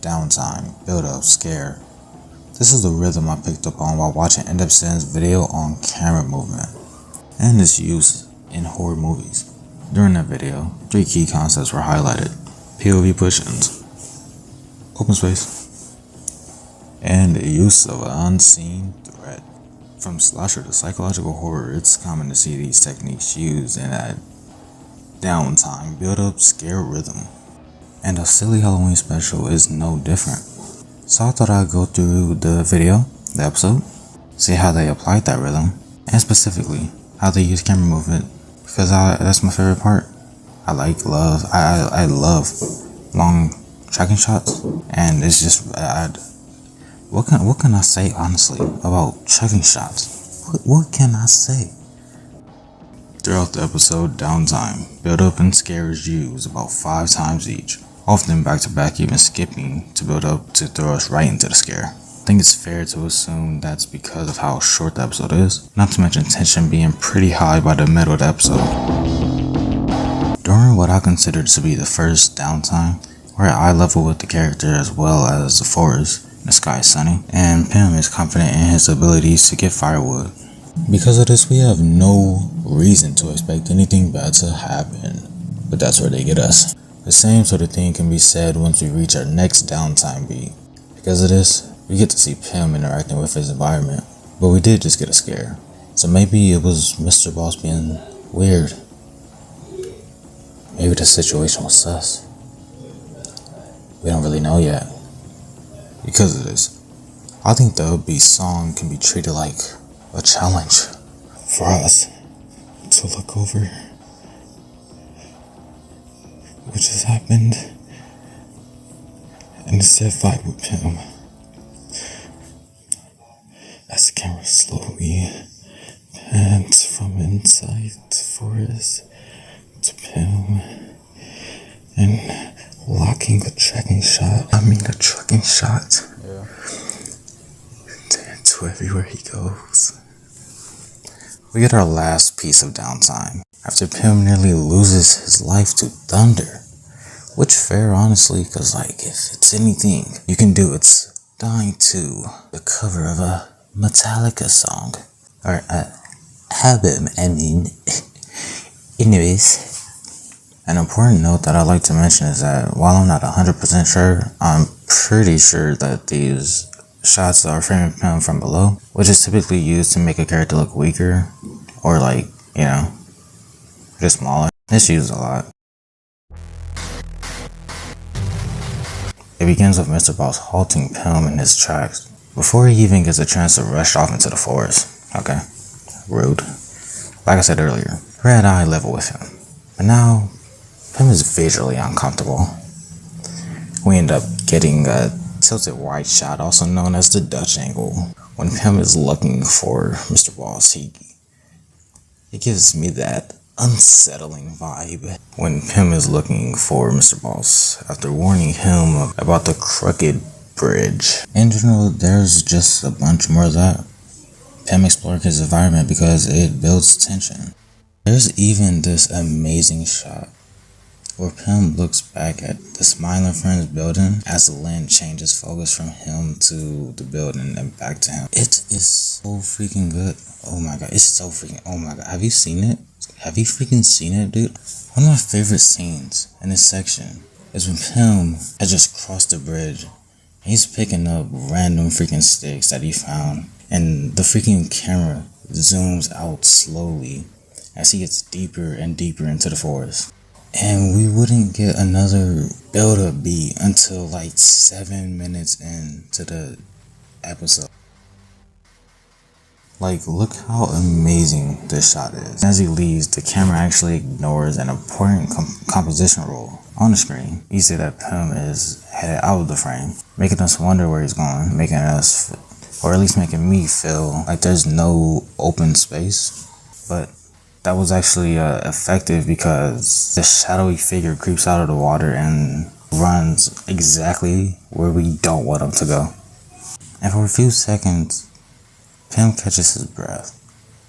downtime, build up, scare. This is the rhythm I picked up on while watching Endupson's video on camera movement and its use in horror movies. During that video, 3 key concepts were highlighted: POV push-ins, open space, and the use of an unseen threat. From slasher to psychological horror, it's common to see these techniques used in that downtime, build-up, scare rhythm. And a Silly Halloween special is no different. So I thought I'd go through the video, the episode, see how they applied that rhythm, and specifically how they use camera movement, because that's my favorite part. I love long tracking shots, and it's just what can I say honestly about tracking shots? What can I say? Throughout the episode, downtime, build up, and scare is used about 5 times each, often back to back, even skipping to build up to throw us right into the scare. I think it's fair to assume that's because of how short the episode is, not to mention tension being pretty high by the middle of the episode. During what I consider to be the first downtime, we're at eye level with the character as well as the forest. The sky is sunny, and Pym is confident in his abilities to get firewood. Because of this, we have no reason to expect anything bad to happen, but that's where they get us. The same sort of thing can be said once we reach our next downtime beat. Because of this, we get to see Pym interacting with his environment, but we did just get a scare. So maybe it was Mr. Boss being weird. Maybe the situation was sus. We don't really know yet. Because of this, I think the upbeat song can be treated like a challenge for us to look over what just happened and instead fight with Pym. As the camera slowly pans from inside the forest to Pym and locking a tracking shot. Yeah. To everywhere he goes. We get our last piece of downtime after Pym nearly loses his life to thunder. Which fair, honestly, cause if it's anything you can do, it's dying to the cover of a Metallica song. Or a album, Anyways. An important note that I'd like to mention is that while I'm not 100% sure, I'm pretty sure that these shots are framing Pym from below, which is typically used to make a character look weaker, or just smaller. It's used a lot. It begins with Mr. Boss halting Pym in his tracks before he even gets a chance to rush off into the forest. Okay, rude. Like I said earlier, we're at eye level with him, but now Pym is visually uncomfortable. We end up getting a tilted wide shot, also known as the Dutch angle. When Pym is looking for Mr. Boss, it gives me that unsettling vibe. When Pym is looking for Mr. Boss, after warning him about the crooked bridge. In general, there's just a bunch more of that. Pym exploring his environment because it builds tension. There's even this amazing shot where Pym looks back at the Smiling Friends building as the lens changes focus from him to the building and back to him. It is so freaking good. Oh my god, oh my god. Have you seen it? Have you freaking seen it, dude? One of my favorite scenes in this section is when Pym has just crossed the bridge. He's picking up random freaking sticks that he found, and the freaking camera zooms out slowly as he gets deeper and deeper into the forest. And we wouldn't get another build-up beat until 7 minutes into the episode. Look how amazing this shot is. As he leaves, the camera actually ignores an important composition role. On the screen, you see that Pym is headed out of the frame, making us wonder where he's going, making us, or at least making me feel like there's no open space. But that was actually effective because the shadowy figure creeps out of the water and runs exactly where we don't want him to go. And for a few seconds, Pym catches his breath.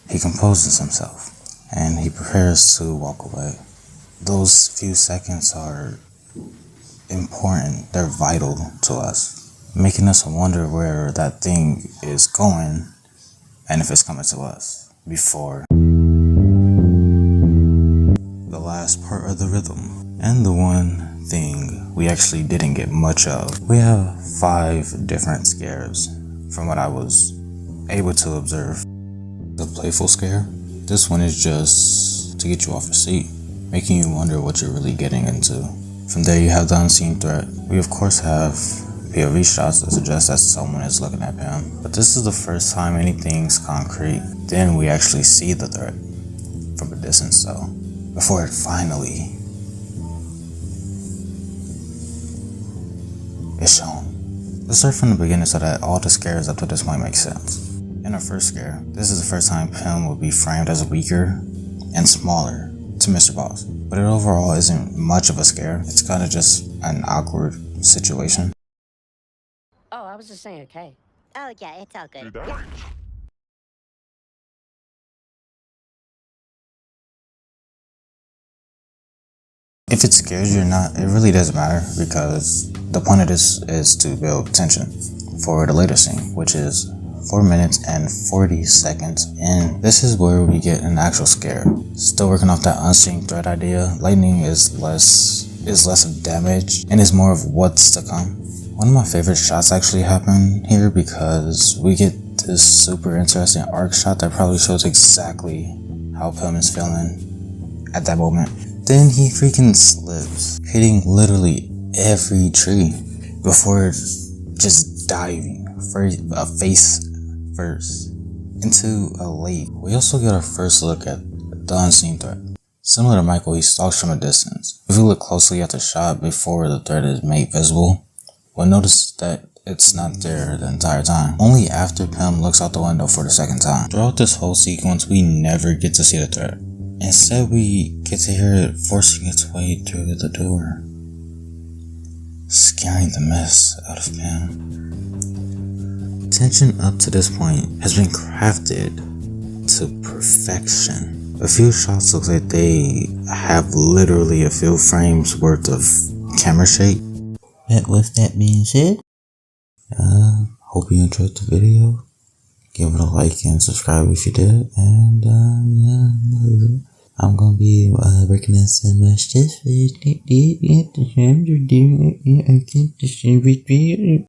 He composes himself and he prepares to walk away. Those few seconds are important. They're vital to us, making us wonder where that thing is going and if it's coming to us before the last part of the rhythm. And the one thing we actually didn't get much of. We have 5 different scares from what I was able to observe. The playful scare, this one is just to get you off your seat, making you wonder what you're really getting into. From there you have the unseen threat. We of course have POV shots that suggest that someone is looking at Pam, but this is the first time anything's concrete. Then we actually see the threat from a distance though, before it finally is shown. Let's start from the beginning so that all the scares up to this point make sense. In our first scare, this is the first time Pam will be framed as weaker and smaller to Mr. Boss, but it overall isn't much of a scare. It's kind of just an awkward situation. Oh, I was just saying, okay. Oh yeah, it's all good. If it scares you or not, it really doesn't matter, because the point of this is to build tension for the later scene, which is 4 minutes and 40 seconds in. This is where we get an actual scare. Still working off that unseen threat idea. Lightning is less of damage and is more of what's to come. One of my favorite shots actually happen here because we get this super interesting arc shot that probably shows exactly how Pam is feeling at that moment. Then he freaking slips, hitting literally every tree before just diving face first into a lake. We also get our first look at the unseen threat. Similar to Michael, he stalks from a distance. If we look closely at the shot before the threat is made visible, we'll notice that it's not there the entire time. Only after Pam looks out the window for the second time. Throughout this whole sequence, we never get to see the threat. Instead, we get to hear it forcing its way through the door, scaring the mess out of Pam. Tension up to this point has been crafted to perfection. A few shots look like they have literally a few frames worth of camera shake. But with that being said, Hope you enjoyed the video. Give it a like and subscribe if you did. And yeah, I'm gonna be working on some stuff.